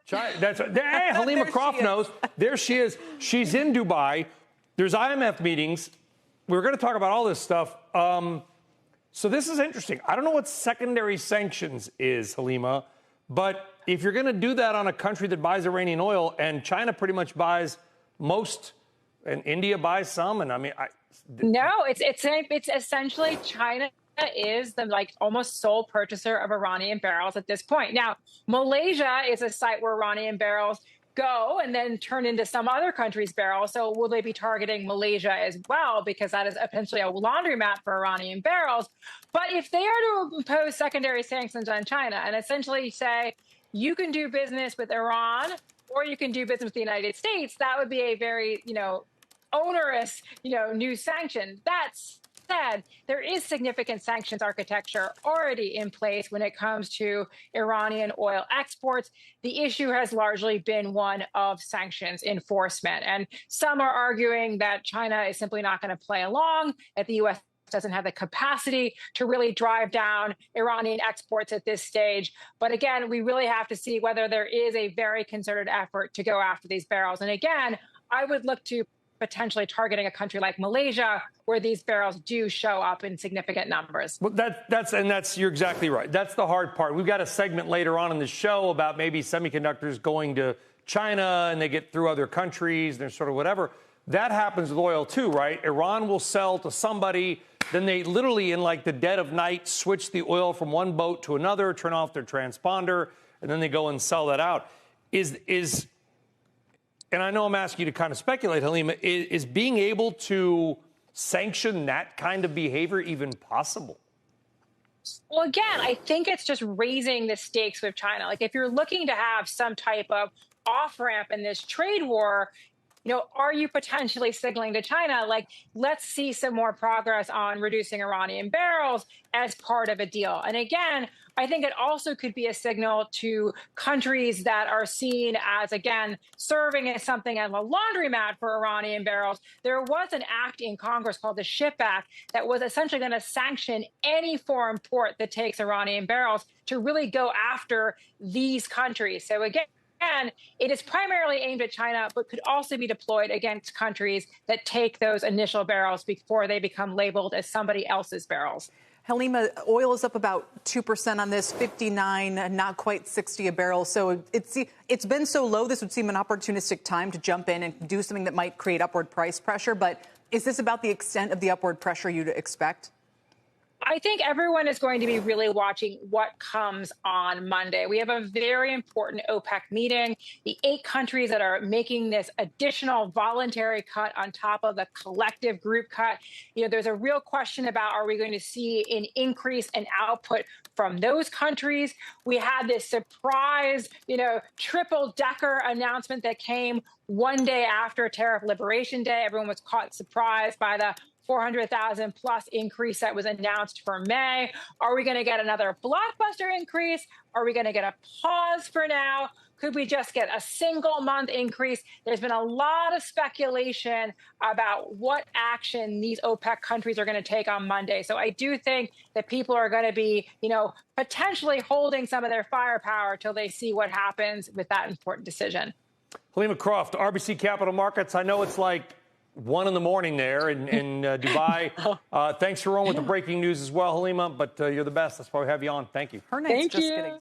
China, hey, Helima Croft knows. There she is. She's in Dubai. There's IMF meetings. We're going to talk about all this stuff. So this is interesting. I don't know what secondary sanctions is, Helima, but if you're going to do that on a country that buys Iranian oil, and China pretty much buys most, and India buys some, and I mean, no, it's essentially China is the almost sole purchaser of Iranian barrels at this point. Now, Malaysia is a site where Iranian barrels go and then turn into some other country's barrels. So will they be targeting Malaysia as well? Because that is essentially a laundromat for Iranian barrels. But if they are to impose secondary sanctions on China and essentially say, you can do business with Iran or you can do business with the United States, that would be a very, onerous, new sanction. That's said, there is significant sanctions architecture already in place when it comes to Iranian oil exports. The issue has largely been one of sanctions enforcement. And some are arguing that China is simply not going to play along, that the U.S. doesn't have the capacity to really drive down Iranian exports at this stage. But again, we really have to see whether there is a very concerted effort to go after these barrels. And again, I would look to potentially targeting a country like Malaysia, where these barrels do show up in significant numbers. Well, you're exactly right. That's the hard part. We've got a segment later on in the show about maybe semiconductors going to China and they get through other countries and they're sort of whatever. That happens with oil too, right? Iran will sell to somebody, then they literally in the dead of night switch the oil from one boat to another, turn off their transponder, and then they go and sell that out. And I know I'm asking you to kind of speculate, Helima, is being able to sanction that kind of behavior even possible? Well, again, I think it's just raising the stakes with China. If you're looking to have some type of off-ramp in this trade war, are you potentially signaling to China, let's see some more progress on reducing Iranian barrels as part of a deal? And again, I think it also could be a signal to countries that are seen as, again, serving as something as a laundromat for Iranian barrels. There was an act in Congress called the SHIP Act that was essentially going to sanction any foreign port that takes Iranian barrels to really go after these countries. So again, it is primarily aimed at China, but could also be deployed against countries that take those initial barrels before they become labeled as somebody else's barrels. Helima, oil is up about 2% on this, 59, not quite 60 a barrel. So it's been so low, this would seem an opportunistic time to jump in and do something that might create upward price pressure. But is this about the extent of the upward pressure you'd expect? I think everyone is going to be really watching what comes on Monday. We have a very important OPEC meeting. The 8 countries that are making this additional voluntary cut on top of the collective group cut. There's a real question about, are we going to see an increase in output from those countries? We had this surprise, triple-decker announcement that came one day after Tariff Liberation Day. Everyone was caught surprised by the 400,000 plus increase that was announced for May. Are we going to get another blockbuster increase? Are we going to get a pause for now? Could we just get a single month increase? There's been a lot of speculation about what action these OPEC countries are going to take on Monday. So I do think that people are going to be, potentially holding some of their firepower till they see what happens with that important decision. Helima Croft, RBC Capital Markets. I know it's 1 a.m. there in Dubai. Thanks for rolling with the breaking news as well, Helima, but you're the best. That's why we have you on. Thank you. Her name's Thank just you. getting